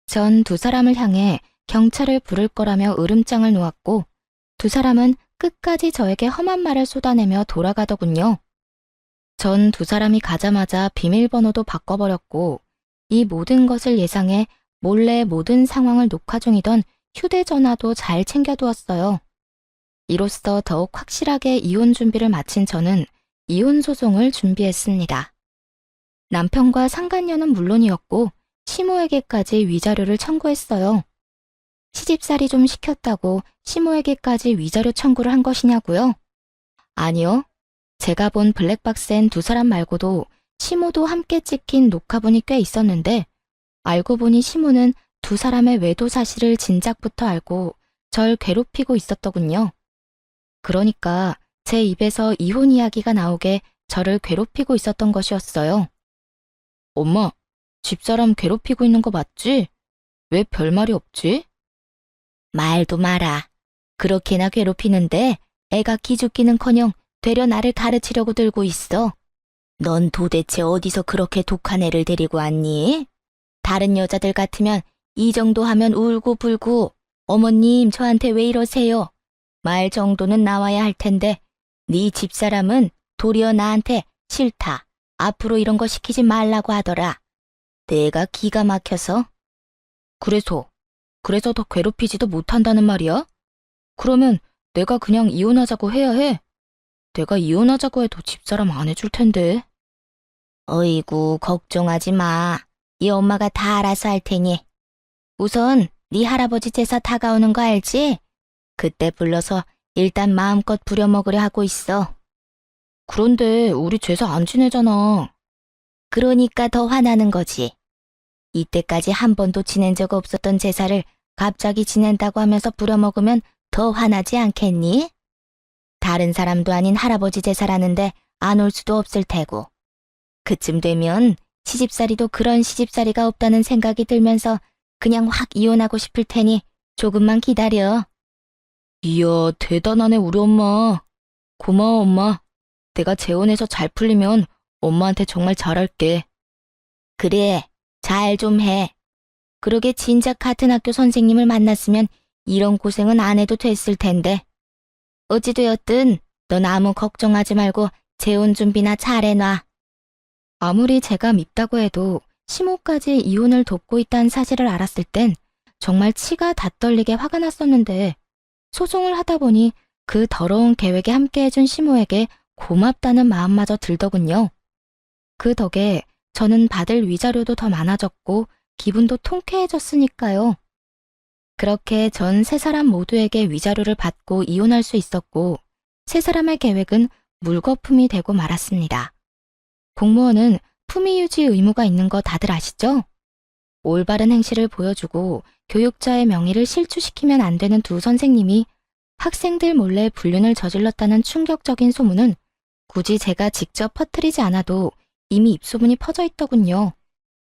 [SPEAKER 1] 전 두 사람을 향해 경찰을 부를 거라며 으름장을 놓았고 두 사람은 끝까지 저에게 험한 말을 쏟아내며 돌아가더군요. 전 두 사람이 가자마자 비밀번호도 바꿔버렸고 이 모든 것을 예상해 몰래 모든 상황을 녹화 중이던 휴대전화도 잘 챙겨두었어요. 이로써 더욱 확실하게 이혼 준비를 마친 저는 이혼 소송을 준비했습니다. 남편과 상간녀는 물론이었고 시모에게까지 위자료를 청구했어요. 시집살이 좀 시켰다고 시모에게까지 위자료 청구를 한 것이냐고요? 아니요. 제가 본 블랙박스엔 두 사람 말고도 시모도 함께 찍힌 녹화본이 꽤 있었는데 알고 보니 시모는 두 사람의 외도 사실을 진작부터 알고 절 괴롭히고 있었더군요. 그러니까 제 입에서 이혼 이야기가 나오게 저를 괴롭히고 있었던 것이었어요. 엄마, 집사람 괴롭히고 있는 거 맞지? 왜 별말이 없지? 말도 마라. 그렇게나 괴롭히는데 애가 기죽기는커녕 되려 나를 가르치려고 들고 있어. 넌 도대체 어디서 그렇게 독한 애를 데리고 왔니? 다른 여자들 같으면 이 정도 하면 울고불고 어머님 저한테 왜 이러세요? 말 정도는 나와야 할 텐데 네 집사람은 도리어 나한테 싫다. 앞으로 이런 거 시키지 말라고 하더라. 내가 기가 막혀서. 그래서 더 괴롭히지도 못한다는 말이야? 그러면 내가 그냥 이혼하자고 해야 해? 내가 이혼하자고 해도 집사람 안 해줄 텐데. 어이구 걱정하지 마. 이 엄마가 다 알아서 할 테니. 우선 네 할아버지 제사 다가오는 거 알지? 그때 불러서 일단 마음껏 부려먹으려 하고 있어. 그런데 우리 제사 안 지내잖아. 그러니까 더 화나는 거지. 이때까지 한 번도 지낸 적 없었던 제사를 갑자기 지낸다고 하면서 부려먹으면 더 화나지 않겠니? 다른 사람도 아닌 할아버지 제사라는데 안 올 수도 없을 테고. 그쯤 되면 시집살이도 그런 시집살이가 없다는 생각이 들면서 그냥 확 이혼하고 싶을 테니 조금만 기다려. 이야, 대단하네 우리 엄마. 고마워 엄마. 내가 재혼해서 잘 풀리면 엄마한테 정말 잘할게. 그래, 잘 좀 해. 그러게 진작 같은 학교 선생님을 만났으면 이런 고생은 안 해도 됐을 텐데. 어찌되었든 넌 아무 걱정하지 말고 재혼 준비나 잘 해놔. 아무리 제가 밉다고 해도 시모까지 이혼을 돕고 있다는 사실을 알았을 땐 정말 치가 다 떨리게 화가 났었는데 소송을 하다 보니 그 더러운 계획에 함께해준 시모에게 고맙다는 마음마저 들더군요. 그 덕에 저는 받을 위자료도 더 많아졌고 기분도 통쾌해졌으니까요. 그렇게 전 세 사람 모두에게 위자료를 받고 이혼할 수 있었고 세 사람의 계획은 물거품이 되고 말았습니다. 공무원은 품위 유지 의무가 있는 거 다들 아시죠? 올바른 행실을 보여주고 교육자의 명예를 실추시키면 안 되는 두 선생님이 학생들 몰래 불륜을 저질렀다는 충격적인 소문은 굳이 제가 직접 퍼뜨리지 않아도 이미 입소문이 퍼져 있더군요.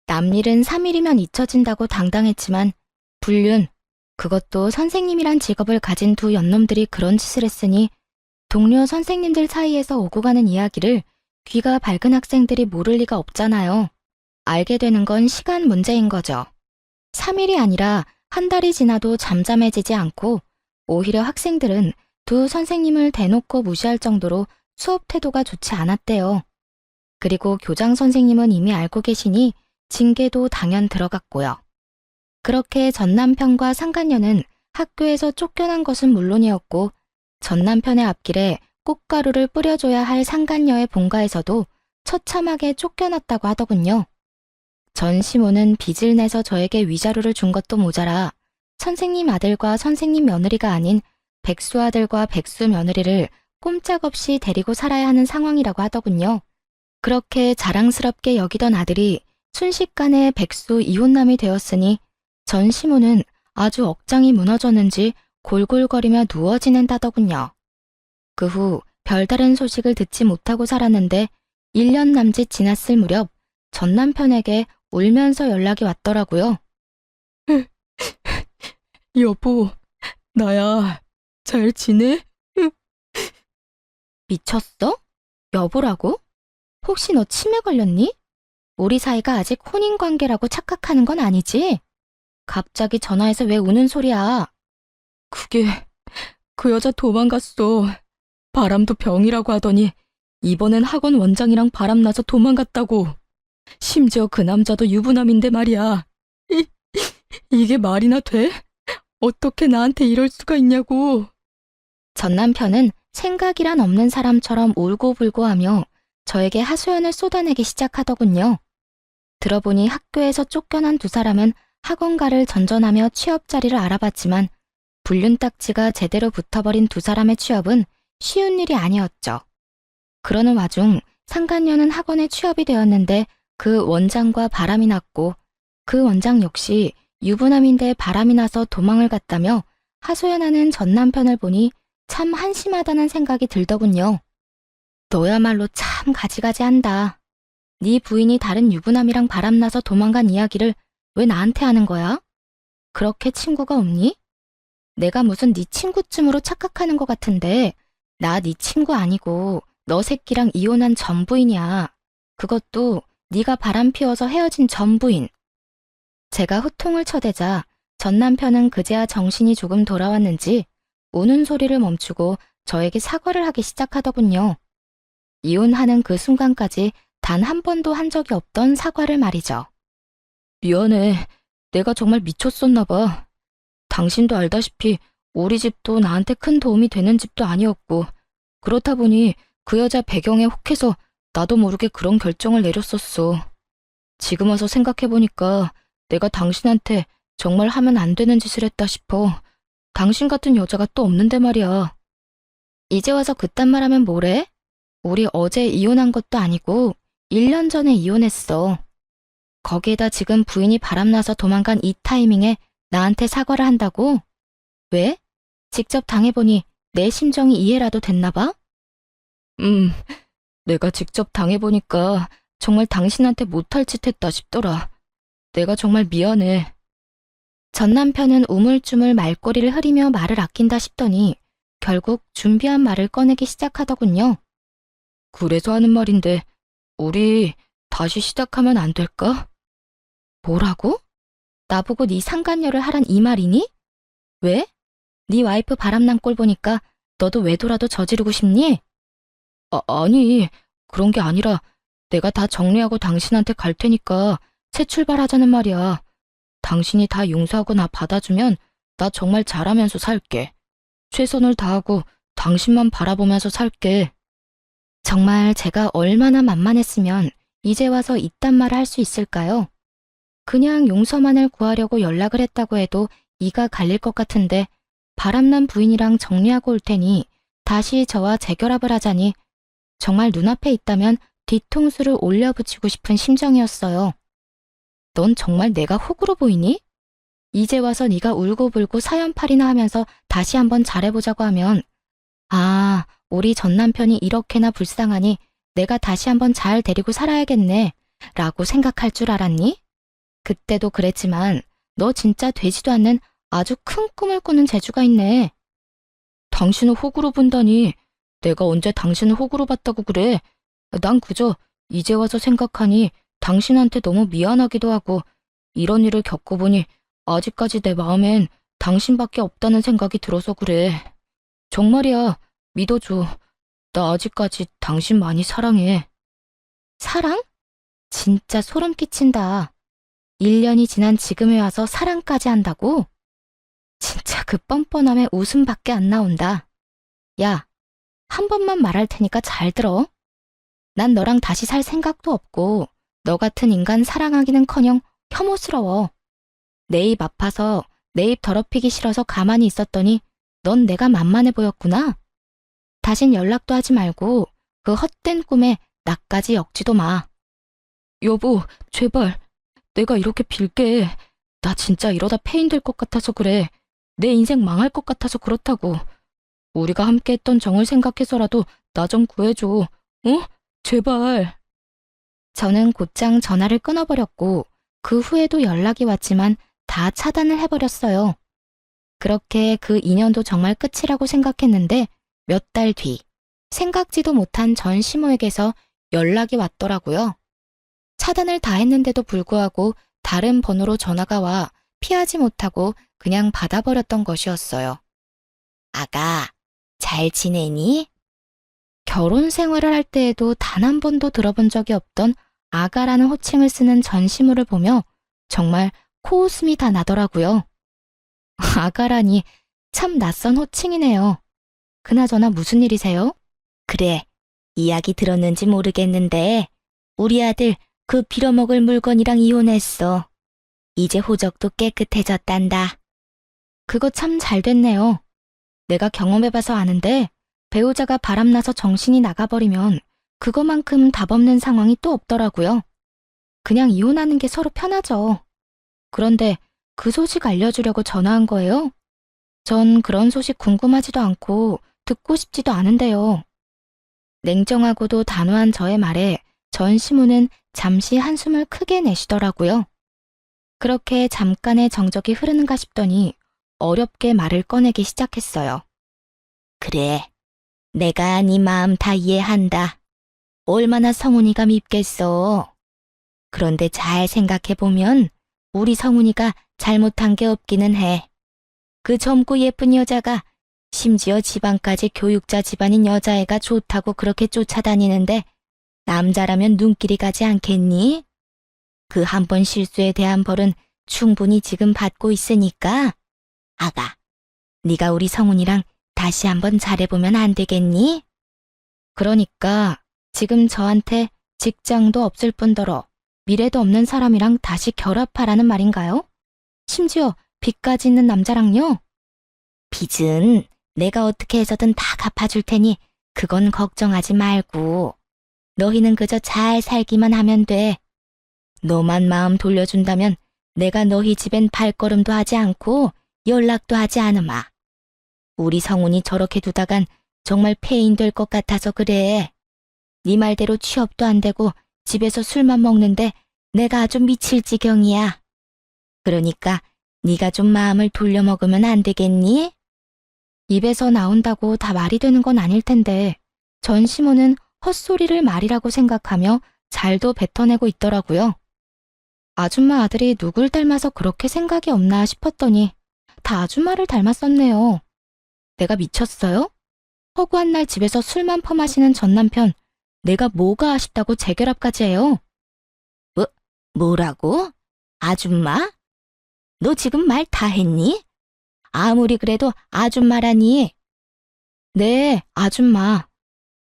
[SPEAKER 1] 남일은 3일이면 잊혀진다고 당당했지만 불륜, 그것도 선생님이란 직업을 가진 두 연놈들이 그런 짓을 했으니 동료 선생님들 사이에서 오고 가는 이야기를 귀가 밝은 학생들이 모를 리가 없잖아요. 알게 되는 건 시간 문제인 거죠. 3일이 아니라 한 달이 지나도 잠잠해지지 않고 오히려 학생들은 두 선생님을 대놓고 무시할 정도로 수업 태도가 좋지 않았대요. 그리고 교장 선생님은 이미 알고 계시니 징계도 당연 들어갔고요. 그렇게 전 남편과 상간녀는 학교에서 쫓겨난 것은 물론이었고 전 남편의 앞길에 꽃가루를 뿌려줘야 할 상간녀의 본가에서도 처참하게 쫓겨났다고 하더군요. 전 시모는 빚을 내서 저에게 위자료를 준 것도 모자라 선생님 아들과 선생님 며느리가 아닌 백수 아들과 백수 며느리를 꼼짝없이 데리고 살아야 하는 상황이라고 하더군요. 그렇게 자랑스럽게 여기던 아들이 순식간에 백수 이혼남이 되었으니 전 시모는 아주 억장이 무너졌는지 골골거리며 누워 지낸다더군요. 그 후 별다른 소식을 듣지 못하고 살았는데 1년 남짓 지났을 무렵 전 남편에게 울면서 연락이 왔더라고요.
[SPEAKER 2] 여보, 나야. 잘 지내?
[SPEAKER 1] 미쳤어? 여보라고? 혹시 너 치매 걸렸니? 우리 사이가 아직 혼인관계라고 착각하는 건 아니지? 갑자기 전화해서 왜 우는 소리야?
[SPEAKER 2] 그게 그 여자 도망갔어. 바람도 병이라고 하더니 이번엔 학원 원장이랑 바람나서 도망갔다고. 심지어 그 남자도 유부남인데 말이야. 이게 말이나 돼? 어떻게 나한테 이럴 수가 있냐고.
[SPEAKER 1] 전 남편은 생각이란 없는 사람처럼 울고불고하며 저에게 하소연을 쏟아내기 시작하더군요. 들어보니 학교에서 쫓겨난 두 사람은 학원가를 전전하며 취업 자리를 알아봤지만 불륜 딱지가 제대로 붙어버린 두 사람의 취업은 쉬운 일이 아니었죠. 그러는 와중 상간녀는 학원에 취업이 되었는데 그 원장과 바람이 났고 그 원장 역시 유부남인데 바람이 나서 도망을 갔다며 하소연하는 전 남편을 보니 참 한심하다는 생각이 들더군요. 너야말로 참 가지가지한다. 네 부인이 다른 유부남이랑 바람나서 도망간 이야기를 왜 나한테 하는 거야? 그렇게 친구가 없니? 내가 무슨 네 친구쯤으로 착각하는 것 같은데 나 네 친구 아니고 너 새끼랑 이혼한 전부인이야. 그것도 네가 바람 피워서 헤어진 전부인. 제가 호통을 쳐대자 전 남편은 그제야 정신이 조금 돌아왔는지 우는 소리를 멈추고 저에게 사과를 하기 시작하더군요. 이혼하는 그 순간까지 단 한 번도 한 적이 없던 사과를 말이죠.
[SPEAKER 2] 미안해. 내가 정말 미쳤었나 봐. 당신도 알다시피 우리 집도 나한테 큰 도움이 되는 집도 아니었고 그렇다 보니 그 여자 배경에 혹해서 나도 모르게 그런 결정을 내렸었어. 지금 와서 생각해보니까 내가 당신한테 정말 하면 안 되는 짓을 했다 싶어. 당신 같은 여자가 또 없는데 말이야.
[SPEAKER 1] 이제 와서 그딴 말 하면 뭐래? 우리 어제 이혼한 것도 아니고 1년 전에 이혼했어. 거기에다 지금 부인이 바람나서 도망간 이 타이밍에 나한테 사과를 한다고? 왜? 직접 당해보니 내 심정이 이해라도 됐나 봐?
[SPEAKER 2] 내가 직접 당해보니까 정말 당신한테 못할 짓 했다 싶더라. 내가 정말 미안해.
[SPEAKER 1] 전 남편은 우물쭈물 말꼬리를 흐리며 말을 아낀다 싶더니 결국 준비한 말을 꺼내기 시작하더군요.
[SPEAKER 2] 그래서 하는 말인데 우리 다시 시작하면 안 될까?
[SPEAKER 1] 뭐라고? 나보고 네 상간녀를 하란 이 말이니? 왜? 네 와이프 바람난 꼴 보니까 너도 외도라도 저지르고 싶니?
[SPEAKER 2] 아니, 그런 게 아니라 내가 다 정리하고 당신한테 갈 테니까 새 출발하자는 말이야. 당신이 다 용서하고 나 받아주면 나 정말 잘하면서 살게. 최선을 다하고 당신만 바라보면서 살게.
[SPEAKER 1] 정말 제가 얼마나 만만했으면 이제 와서 이딴 말을 할 수 있을까요? 그냥 용서만을 구하려고 연락을 했다고 해도 이가 갈릴 것 같은데 바람난 부인이랑 정리하고 올 테니 다시 저와 재결합을 하자니 정말 눈앞에 있다면 뒤통수를 올려붙이고 싶은 심정이었어요.
[SPEAKER 2] 넌 정말 내가 호구로 보이니? 이제 와서 네가 울고불고 사연팔이나 하면서 다시 한번 잘해보자고 하면 아, 우리 전 남편이 이렇게나 불쌍하니 내가 다시 한번 잘 데리고 살아야겠네 라고 생각할 줄 알았니? 그때도 그랬지만 너 진짜 되지도 않는 아주 큰 꿈을 꾸는 재주가 있네. 당신을 호구로 본다니 내가 언제 당신을 호구로 봤다고 그래. 난 그저 이제 와서 생각하니 당신한테 너무 미안하기도 하고 이런 일을 겪어보니 아직까지 내 마음엔 당신밖에 없다는 생각이 들어서 그래. 정말이야, 믿어줘. 나 아직까지 당신 많이 사랑해. 사랑? 진짜 소름 끼친다. 1년이 지난 지금에 와서 사랑까지 한다고? 진짜 그 뻔뻔함에 웃음밖에 안 나온다. 야, 한 번만 말할 테니까 잘 들어. 난 너랑 다시 살 생각도 없고 너 같은 인간 사랑하기는커녕 혐오스러워. 내 입 아파서 내 입 더럽히기 싫어서 가만히 있었더니 넌 내가 만만해 보였구나. 다신 연락도 하지 말고 그 헛된 꿈에 나까지 엮지도 마. 여보, 제발. 내가 이렇게 빌게. 나 진짜 이러다 폐인 될 것 같아서 그래. 내 인생 망할 것 같아서 그렇다고. 우리가 함께 했던 정을 생각해서라도 나 좀 구해줘. 어? 제발. 저는 곧장 전화를 끊어버렸고 그 후에도 연락이 왔지만 다 차단을 해버렸어요. 그렇게 그 인연도 정말 끝이라고 생각했는데 몇 달 뒤 생각지도 못한 전 시모에게서 연락이 왔더라고요. 차단을 다 했는데도 불구하고 다른 번호로 전화가 와 피하지 못하고 그냥 받아버렸던 것이었어요. 아가, 잘 지내니? 결혼 생활을 할 때에도 단 한 번도 들어본 적이 없던 아가라는 호칭을 쓰는 전시모를 보며 정말 코웃음이 다 나더라고요. 아가라니 참 낯선 호칭이네요. 그나저나 무슨 일이세요? 그래, 이야기 들었는지 모르겠는데 우리 아들 그 빌어먹을 물건이랑 이혼했어. 이제 호적도 깨끗해졌단다. 그거 참 잘 됐네요. 내가 경험해봐서 아는데 배우자가 바람나서 정신이 나가버리면 그거만큼 답 없는 상황이 또 없더라고요. 그냥 이혼하는 게 서로 편하죠. 그런데 그 소식 알려주려고 전화한 거예요? 전 그런 소식 궁금하지도 않고 듣고 싶지도 않은데요. 냉정하고도 단호한 저의 말에 전 시무는 잠시 한숨을 크게 내쉬더라고요. 그렇게 잠깐의 정적이 흐르는가 싶더니 어렵게 말을 꺼내기 시작했어요. 그래, 내가 네 마음 다 이해한다. 얼마나 성훈이가 밉겠어. 그런데 잘 생각해보면 우리 성훈이가 잘못한 게 없기는 해. 그 젊고 예쁜 여자가 심지어 집안까지 교육자 집안인 여자애가 좋다고 그렇게 쫓아다니는데 남자라면 눈길이 가지 않겠니? 그 한 번 실수에 대한 벌은 충분히 지금 받고 있으니까 아가, 네가 우리 성훈이랑 다시 한번 잘해보면 안 되겠니? 그러니까 지금 저한테 직장도 없을 뿐더러 미래도 없는 사람이랑 다시 결합하라는 말인가요? 심지어 빚까지 있는 남자랑요? 빚은 내가 어떻게 해서든 다 갚아줄 테니 그건 걱정하지 말고 너희는 그저 잘 살기만 하면 돼. 너만 마음 돌려준다면 내가 너희 집엔 발걸음도 하지 않고 연락도 하지 않으마. 우리 성훈이 저렇게 두다간 정말 폐인 될 것 같아서 그래. 네 말대로 취업도 안 되고 집에서 술만 먹는데 내가 아주 미칠 지경이야. 그러니까 네가 좀 마음을 돌려먹으면 안 되겠니? 입에서 나온다고 다 말이 되는 건 아닐 텐데 전 시모는 헛소리를 말이라고 생각하며 잘도 뱉어내고 있더라고요. 아줌마 아들이 누굴 닮아서 그렇게 생각이 없나 싶었더니 다 아줌마를 닮았었네요. 내가 미쳤어요? 허구한 날 집에서 술만 퍼마시는 전 남편, 내가 뭐가 아쉽다고 재결합까지 해요? 뭐라고? 아줌마? 너 지금 말 다 했니? 아무리 그래도 아줌마라니. 네, 아줌마.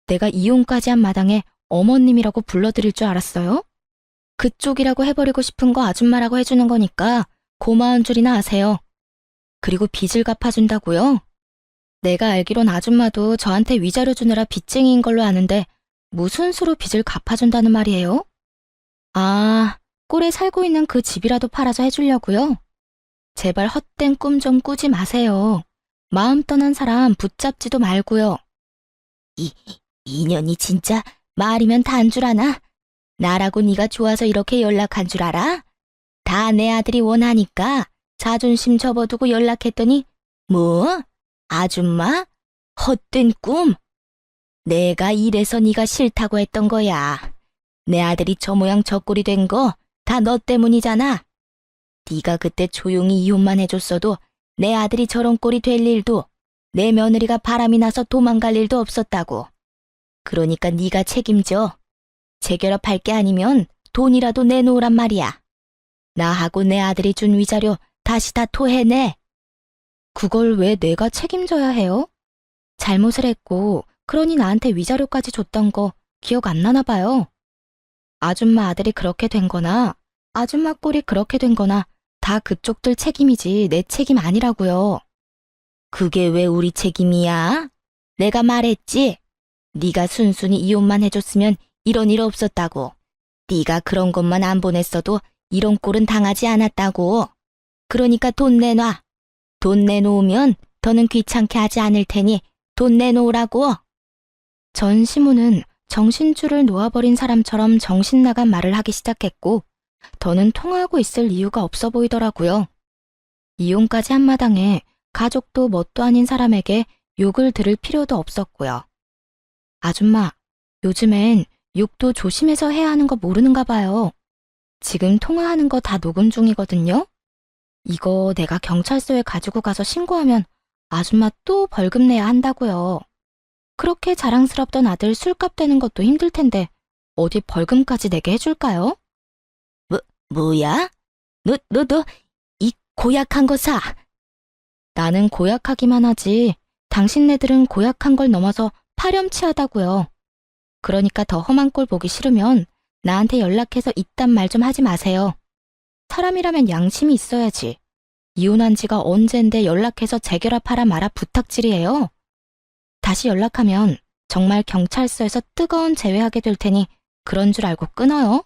[SPEAKER 2] 내가 이혼까지 한 마당에 어머님이라고 불러드릴 줄 알았어요? 그쪽이라고 해버리고 싶은 거 아줌마라고 해주는 거니까 고마운 줄이나 아세요. 그리고 빚을 갚아준다고요? 내가 알기론 아줌마도 저한테 위자료 주느라 빚쟁이인 걸로 아는데 무슨 수로 빚을 갚아준다는 말이에요? 아,
[SPEAKER 1] 꼴에 살고 있는 그 집이라도 팔아서 해주려고요. 제발 헛된 꿈 좀 꾸지 마세요. 마음 떠난 사람 붙잡지도 말고요. 이년이 진짜 말이면 다인 줄 아나? 나라고 네가 좋아서 이렇게 연락한 줄 알아? 다 내 아들이 원하니까 자존심 접어두고 연락했더니 뭐? 아줌마? 헛된 꿈? 내가 이래서 네가 싫다고 했던 거야. 내 아들이 저 모양 저 꼴이 된 거 다 너 때문이잖아. 네가 그때 조용히 이혼만 해줬어도 내 아들이 저런 꼴이 될 일도 내 며느리가 바람이 나서 도망갈 일도 없었다고. 그러니까 네가 책임져. 재결합할 게 아니면 돈이라도 내놓으란 말이야. 나하고 내 아들이 준 위자료 다시 다 토해내. 그걸 왜 내가 책임져야 해요? 잘못을 했고 그러니 나한테 위자료까지 줬던 거 기억 안 나나 봐요. 아줌마 아들이 그렇게 된 거나 아줌마 꼴이 그렇게 된 거나 다 그쪽들 책임이지 내 책임 아니라고요. 그게 왜 우리 책임이야? 내가 말했지. 네가 순순히 이혼만 해줬으면 이런 일 없었다고. 네가 그런 것만 안 보냈어도 이런 꼴은 당하지 않았다고. 그러니까 돈 내놔. 돈 내놓으면 더는 귀찮게 하지 않을 테니 돈 내놓으라고. 전 시무는 정신줄을 놓아버린 사람처럼 정신 나간 말을 하기 시작했고 더는 통화하고 있을 이유가 없어 보이더라고요. 이혼까지 한 마당에 가족도 뭣도 아닌 사람에게 욕을 들을 필요도 없었고요. 아줌마, 요즘엔 욕도 조심해서 해야 하는 거 모르는가 봐요. 지금 통화하는 거 다 녹음 중이거든요. 이거 내가 경찰서에 가지고 가서 신고하면 아줌마 또 벌금 내야 한다고요. 그렇게 자랑스럽던 아들 술값 되는 것도 힘들 텐데 어디 벌금까지 내게 해줄까요? 뭐야? 너, 이 고약한 거 사. 나는 고약하기만 하지 당신네들은 고약한 걸 넘어서 파렴치하다고요. 그러니까 더 험한 꼴 보기 싫으면 나한테 연락해서 이딴 말 좀 하지 마세요. 사람이라면 양심이 있어야지. 이혼한 지가 언젠데 연락해서 재결합하라 마라 부탁질이에요. 다시 연락하면 정말 경찰서에서 뜨거운 제외하게 될 테니 그런 줄 알고 끊어요.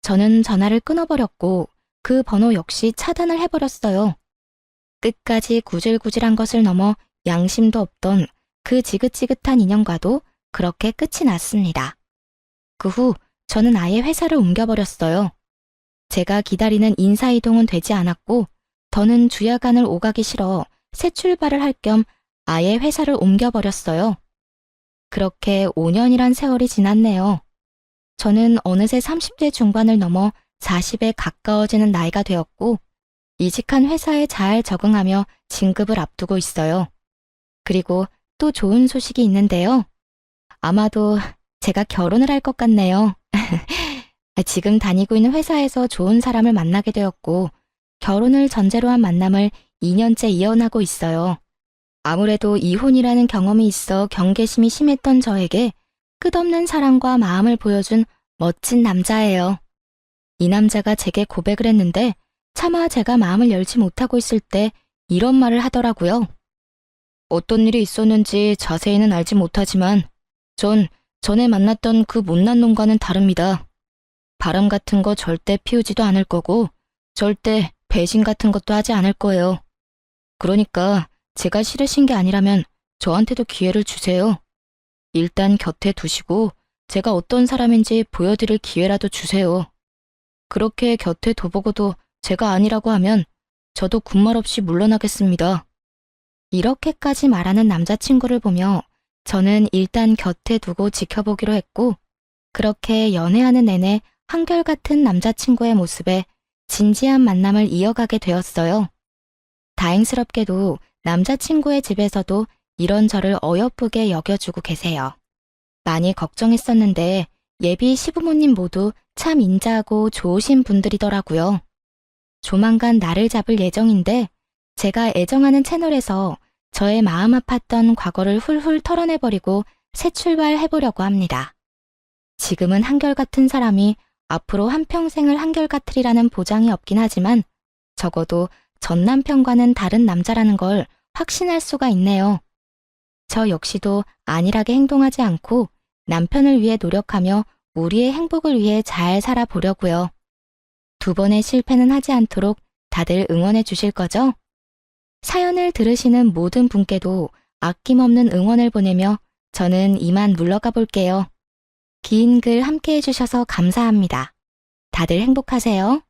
[SPEAKER 1] 저는 전화를 끊어버렸고 그 번호 역시 차단을 해버렸어요. 끝까지 구질구질한 것을 넘어 양심도 없던 그 지긋지긋한 인연과도 그렇게 끝이 났습니다. 그 후 저는 아예 회사를 옮겨버렸어요. 제가 기다리는 인사이동은 되지 않았고 더는 주야간을 오가기 싫어 새 출발을 할 겸 아예 회사를 옮겨버렸어요. 그렇게 5년이란 세월이 지났네요. 저는 어느새 30대 중반을 넘어 40에 가까워지는 나이가 되었고 이직한 회사에 잘 적응하며 진급을 앞두고 있어요. 그리고 또 좋은 소식이 있는데요. 아마도 제가 결혼을 할 것 같네요. 지금 다니고 있는 회사에서 좋은 사람을 만나게 되었고 결혼을 전제로 한 만남을 2년째 이어나고 있어요. 아무래도 이혼이라는 경험이 있어 경계심이 심했던 저에게 끝없는 사랑과 마음을 보여준 멋진 남자예요. 이 남자가 제게 고백을 했는데 차마 제가 마음을 열지 못하고 있을 때 이런 말을 하더라고요. 어떤 일이 있었는지 자세히는 알지 못하지만 전 전에 만났던 그 못난 놈과는 다릅니다. 바람 같은 거 절대 피우지도 않을 거고 절대 배신 같은 것도 하지 않을 거예요. 그러니까 제가 싫으신 게 아니라면 저한테도 기회를 주세요. 일단 곁에 두시고 제가 어떤 사람인지 보여드릴 기회라도 주세요. 그렇게 곁에 둬보고도 제가 아니라고 하면 저도 군말 없이 물러나겠습니다. 이렇게까지 말하는 남자친구를 보며 저는 일단 곁에 두고 지켜보기로 했고 그렇게 연애하는 내내 한결같은 남자친구의 모습에 진지한 만남을 이어가게 되었어요. 다행스럽게도 남자친구의 집에서도 이런 저를 어여쁘게 여겨주고 계세요. 많이 걱정했었는데 예비 시부모님 모두 참 인자하고 좋으신 분들이더라고요. 조만간 나를 잡을 예정인데 제가 애정하는 채널에서 저의 마음 아팠던 과거를 훌훌 털어내버리고 새 출발해보려고 합니다. 지금은 한결같은 사람이 앞으로 한평생을 한결같으리라는 보장이 없긴 하지만 적어도 전 남편과는 다른 남자라는 걸 확신할 수가 있네요. 저 역시도 안일하게 행동하지 않고 남편을 위해 노력하며 우리의 행복을 위해 잘 살아보려고요. 두 번의 실패는 하지 않도록 다들 응원해 주실 거죠? 사연을 들으시는 모든 분께도 아낌없는 응원을 보내며 저는 이만 물러가 볼게요. 긴 글 함께 해주셔서 감사합니다. 다들 행복하세요.